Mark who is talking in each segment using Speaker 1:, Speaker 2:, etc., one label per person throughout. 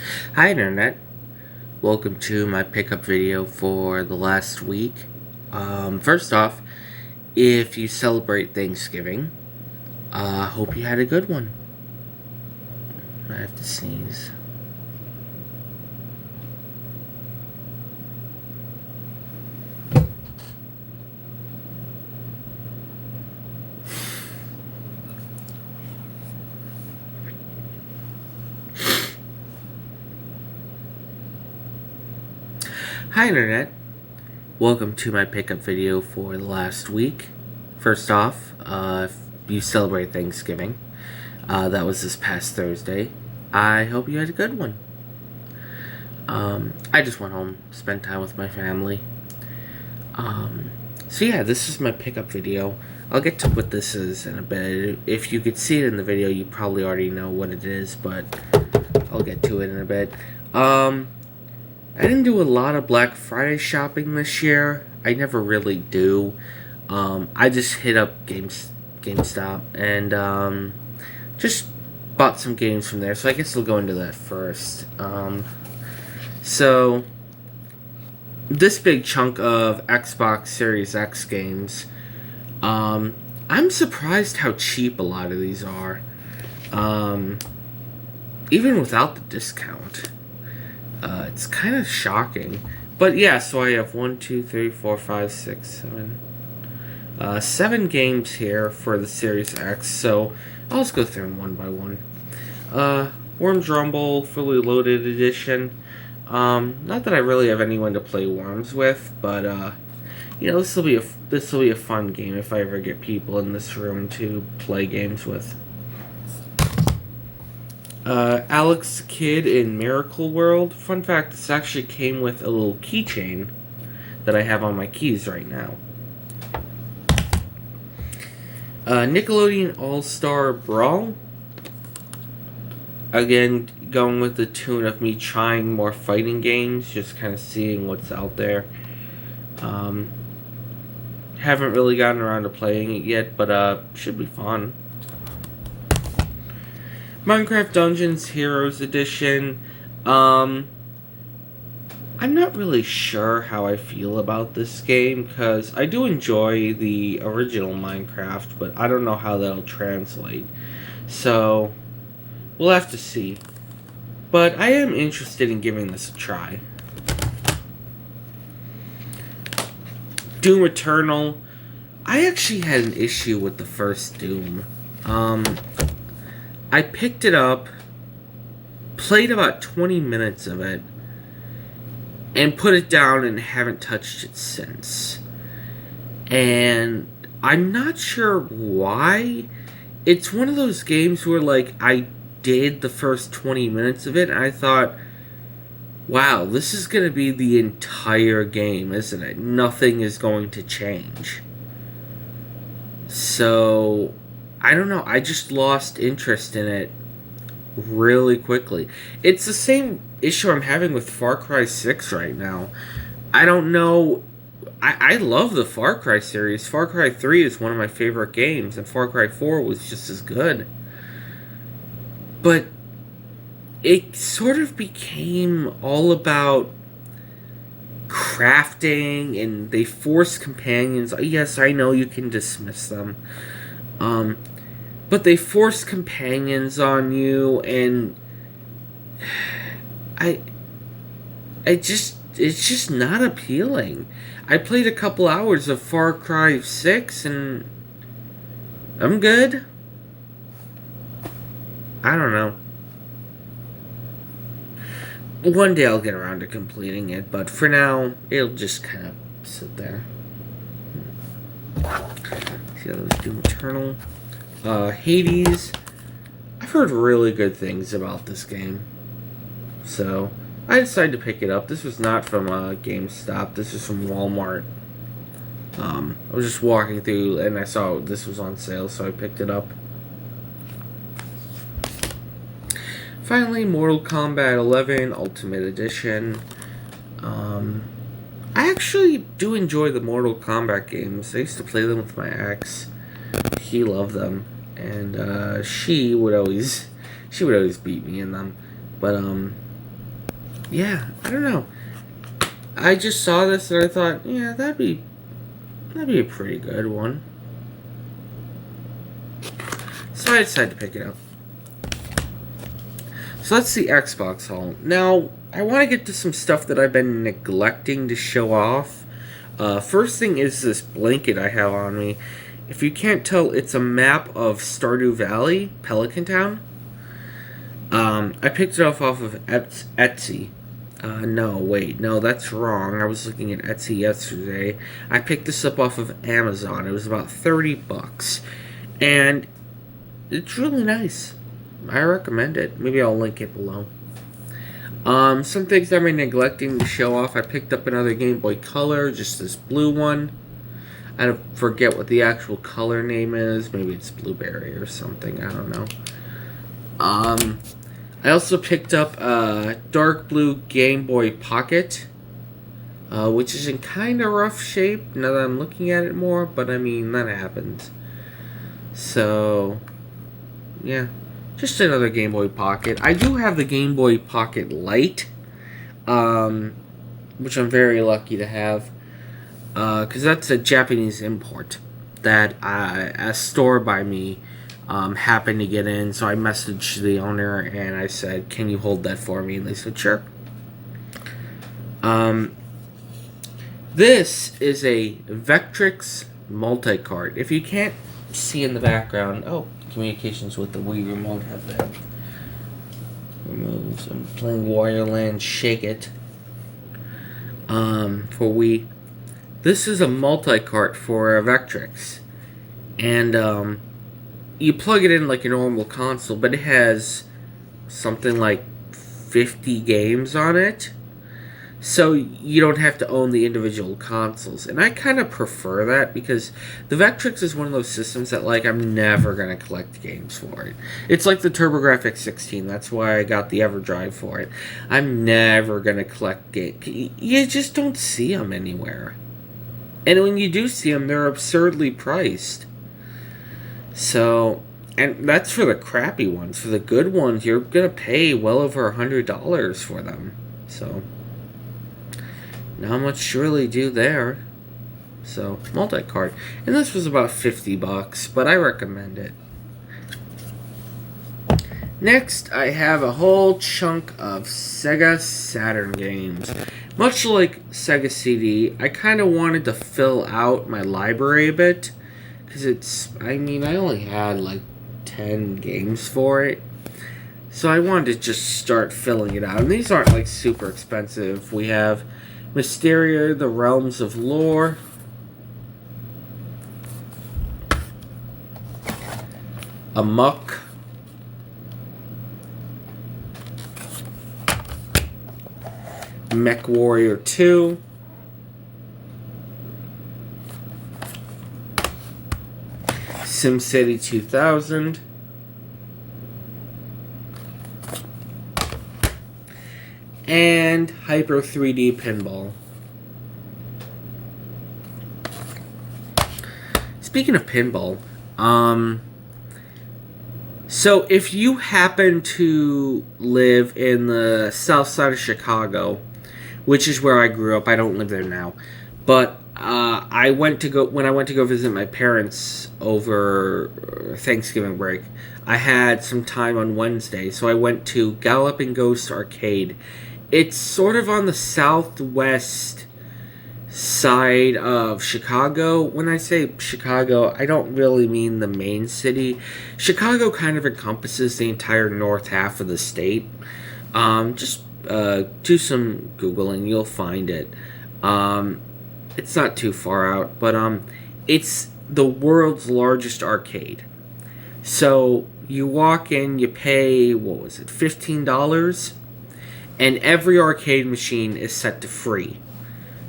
Speaker 1: Hi Internet, welcome to my pickup video for the last week. First off, if you celebrate Thanksgiving, hope you had a good one. I have to sneeze. Hi Internet, welcome to my pickup video for the last week. First off, if you celebrate Thanksgiving, that was this past Thursday. I hope you had a good one. I just went home, spent time with my family. So yeah, this is my pickup video. I'll get to what this is in a bit. If you could see it in the video, you probably already know what it is, but I'll get to it in a bit. I didn't do a lot of Black Friday shopping this year. I never really do. I just hit up GameStop and just bought some games from there. So I guess I'll go into that first. So this big chunk of Xbox Series X games, I'm surprised how cheap a lot of these are. Even without the discount. It's kind of shocking. But yeah, so I have 1, 2, 3, 4, 5, 6, 7. 7 games here for the Series X, so I'll just go through them one by one. Worms Rumble, fully loaded edition. Not that I really have anyone to play Worms with, but you know, this will be a fun game if I ever get people in this room to play games with. Alex Kidd in Miracle World. Fun fact, this actually came with a little keychain that I have on my keys right now. Nickelodeon All-Star Brawl. Again, going with the tune of me trying more fighting games, just kind of seeing what's out there. Haven't really gotten around to playing it yet, but should be fun. Minecraft Dungeons Heroes Edition. I'm not really sure how I feel about this game, because I do enjoy the original Minecraft, but I don't know how that'll translate. So, we'll have to see. But I am interested in giving this a try. Doom Eternal. I actually had an issue with the first Doom. I picked it up, played about 20 minutes of it, and put it down and haven't touched it since. And I'm not sure why. It's one of those games where, like, I did the first 20 minutes of it, and I thought, wow, this is going to be the entire game, isn't it? Nothing is going to change. So I don't know, I just lost interest in it really quickly. It's the same issue I'm having with Far Cry 6 right now. I don't know, I love the Far Cry series. Far Cry 3 is one of my favorite games, and Far Cry 4 was just as good. But it sort of became all about crafting, and they force companions. Yes, I know you can dismiss them. But they force companions on you, and it's just not appealing. I played a couple hours of Far Cry 6, and I'm good. I don't know. One day I'll get around to completing it, but for now, it'll just kind of sit there. See how those Doom Eternal. Hades. I've heard really good things about this game, so I decided to pick it up. This was not from GameStop. This was from Walmart. I was just walking through and I saw this was on sale, so I picked it up. Finally, Mortal Kombat 11 Ultimate Edition. I actually do enjoy the Mortal Kombat games. I used to play them with my ex. He loved them, and she would always beat me in them. But yeah, I don't know. I just saw this and I thought, yeah, that'd be a pretty good one. So I decided to pick it up. So that's the Xbox haul. Now, I want to get to some stuff that I've been neglecting to show off. First thing is this blanket I have on me. If you can't tell, it's a map of Stardew Valley, Pelican Town. I picked it off of Etsy. No, that's wrong. I was looking at Etsy yesterday. I picked this up off of Amazon. It was about $30. And it's really nice. I recommend it. Maybe I'll link it below. Some things I've been neglecting to show off. I picked up another Game Boy Color, just this blue one. I don't forget what the actual color name is. Maybe it's Blueberry or something. I don't know. I also picked up a dark blue Game Boy Pocket, which is in kind of rough shape now that I'm looking at it more, but I mean, that happens. So, yeah, just another Game Boy Pocket. I do have the Game Boy Pocket Lite, which I'm very lucky to have, because that's a Japanese import that a store by me happened to get in, so I messaged the owner and I said, can you hold that for me? And they said, sure. This is a Vectrix multi-card. If you can't see in the background, communications with the Wii remote have that. I'm playing Wireland Shake It for Wii. This is a multi-cart for a Vectrix. And you plug it in like a normal console, but it has something like 50 games on it. So you don't have to own the individual consoles. And I kind of prefer that because the Vectrix is one of those systems that, like, I'm never going to collect games for it. It's like the TurboGrafx 16. That's why I got the EverDrive for it. I'm never going to collect games. You just don't see them anywhere. And when you do see them, they're absurdly priced. So, and that's for the crappy ones. For the good ones, you're going to pay well over $100 for them. So, not much to really do there. So, multi-card. And this was about $50, but I recommend it. Next, I have a whole chunk of SEGA SATURN games. Much like SEGA CD, I kind of wanted to fill out my library a bit. Because I only had like 10 games for it. So I wanted to just start filling it out. And these aren't like super expensive. We have Mysteria, The Realms of Lore. Amok. Mech Warrior 2. SimCity 2000. And Hyper 3D Pinball. Speaking of pinball, so if you happen to live in the south side of Chicago, which is where I grew up, I don't live there now, but when I went to go visit my parents over Thanksgiving break, I had some time on Wednesday, so I went to Galloping Ghost Arcade. It's sort of on the southwest side of Chicago. When I say Chicago, I don't really mean the main city. Chicago kind of encompasses the entire north half of the state. Just do some Googling, you'll find it. It's not too far out, but it's the world's largest arcade. So you walk in, you pay, $15? And every arcade machine is set to free.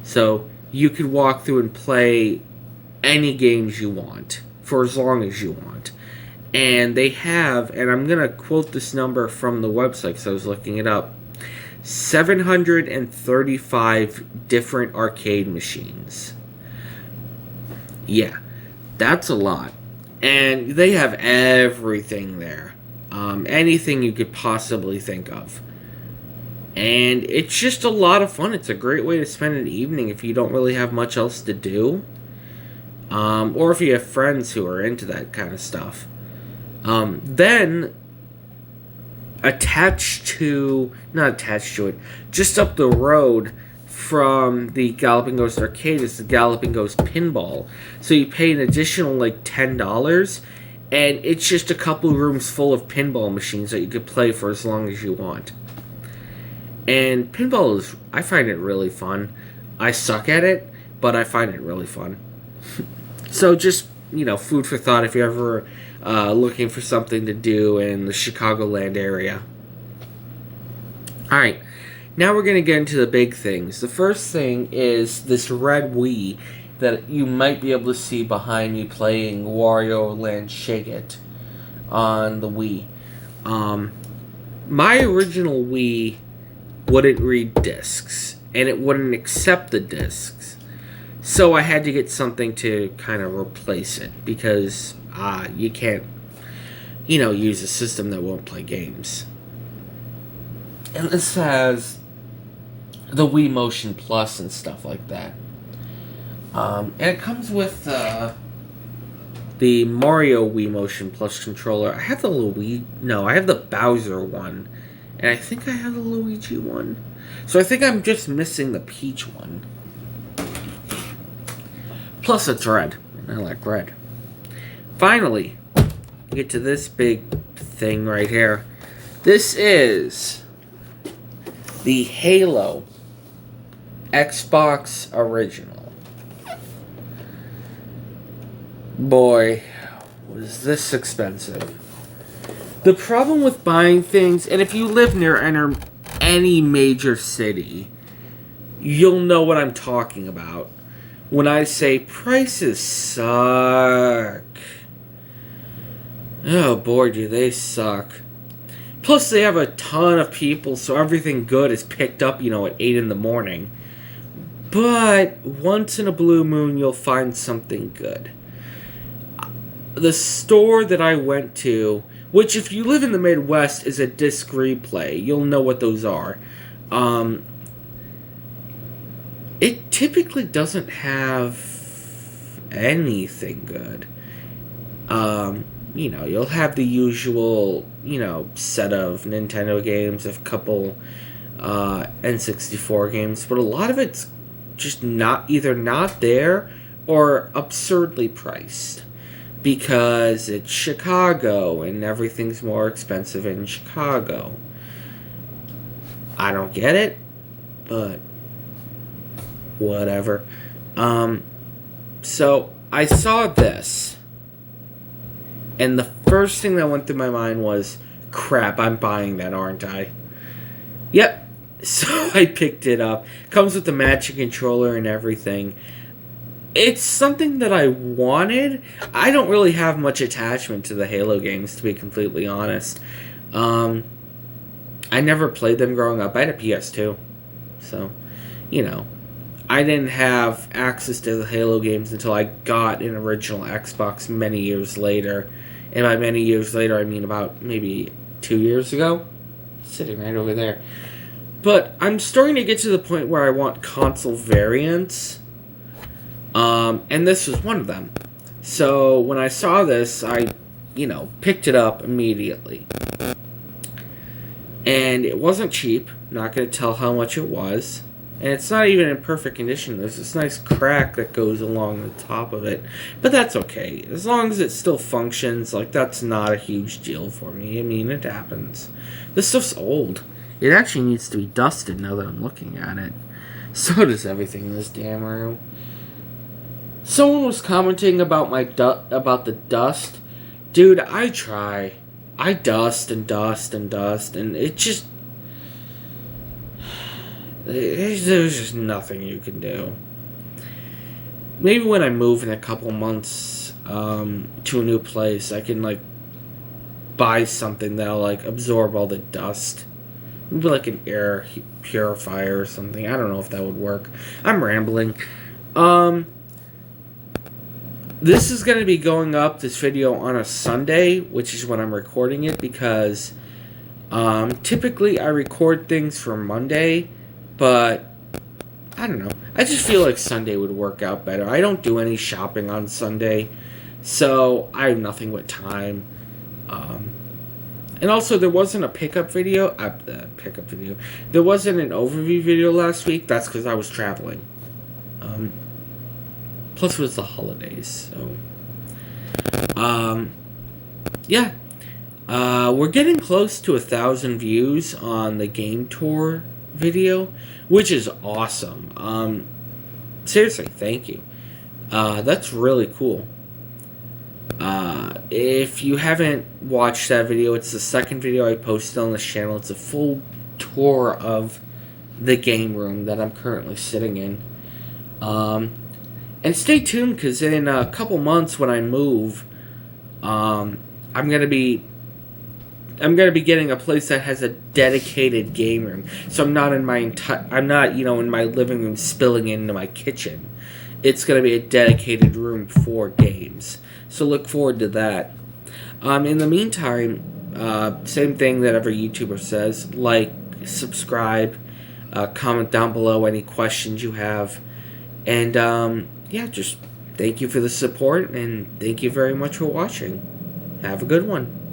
Speaker 1: So you could walk through and play any games you want for as long as you want. And they have, and I'm going to quote this number from the website because I was looking it up, 735 different arcade machines. Yeah, that's a lot. And they have everything there. Anything you could possibly think of. And it's just a lot of fun. It's a great way to spend an evening if you don't really have much else to do. Or if you have friends who are into that kind of stuff. Then, not attached to it, just up the road from the Galloping Ghost Arcade is the Galloping Ghost Pinball. So you pay an additional like $10, and it's just a couple rooms full of pinball machines that you could play for as long as you want. And pinball I find it really fun. I suck at it, but I find it really fun. So just, food for thought if you're ever looking for something to do in the Chicagoland area. Alright, now we're going to get into the big things. The first thing is this red Wii that you might be able to see behind me playing Wario Land Shake It on the Wii. My original Wii wouldn't read discs, and it wouldn't accept the discs. So I had to get something to kind of replace it, because you can't, use a system that won't play games. And this has the Wii Motion Plus and stuff like that. And it comes with the Mario Wii Motion Plus controller. I have I have the Bowser one. And I think I have the Luigi one. So I think I'm just missing the Peach one. Plus it's red. And I like red. Finally, we get to this big thing right here. This is the Halo Xbox Original. Boy, was this expensive. The problem with buying things, and if you live near any major city, you'll know what I'm talking about when I say prices suck. Oh boy, do they suck. Plus they have a ton of people, so everything good is picked up, at 8 in the morning. But once in a blue moon, you'll find something good. The store that I went to, which if you live in the Midwest is a disc replay, you'll know what those are. It typically doesn't have anything good. You'll have the usual, set of Nintendo games, a couple N64 games, but a lot of it's just either not there or absurdly priced. Because it's Chicago and everything's more expensive in Chicago. I don't get it, but whatever. So I saw this, and the first thing that went through my mind was, crap, I'm buying that, aren't I? Yep. So I picked it up. Comes with the matching controller and everything. It's something that I wanted. I don't really have much attachment to the Halo games, to be completely honest. I never played them growing up. I had a PS2. So, I didn't have access to the Halo games until I got an original Xbox many years later. And by many years later, I mean about maybe 2 years ago. Sitting right over there. But I'm starting to get to the point where I want console variants. And this was one of them. So when I saw this, I, picked it up immediately. And it wasn't cheap. Not going to tell how much it was. And it's not even in perfect condition. There's this nice crack that goes along the top of it. But that's okay. As long as it still functions, that's not a huge deal for me. I mean, it happens. This stuff's old. It actually needs to be dusted now that I'm looking at it. So does everything in this damn room. Someone was commenting about about the dust. Dude, I try. I dust and dust and dust, and it just... There's just nothing you can do. Maybe when I move in a couple months to a new place, I can, buy something that'll, absorb all the dust. Maybe, an air purifier or something. I don't know if that would work. I'm rambling. This is going to be going up, this video, on a Sunday, which is when I'm recording it, because Typically, I record things for Monday, but I don't know. I just feel like Sunday would work out better. I don't do any shopping on Sunday, so I have nothing but time. Um, and also, there wasn't a pickup video. There wasn't an overview video last week. That's because I was traveling. Um, Plus, it was the holidays, so yeah. We're getting close to 1,000 views on the game tour video, which is awesome. Seriously, thank you. That's really cool. If you haven't watched that video, it's the second video I posted on this channel. It's a full tour of the game room that I'm currently sitting in. And stay tuned, because in a couple months when I move, I'm gonna be getting a place that has a dedicated game room. So I'm not in my in my living room spilling into my kitchen. It's gonna be a dedicated room for games. So look forward to that. In the meantime, same thing that every YouTuber says: like, subscribe, comment down below any questions you have, and yeah, just thank you for the support, and thank you very much for watching. Have a good one.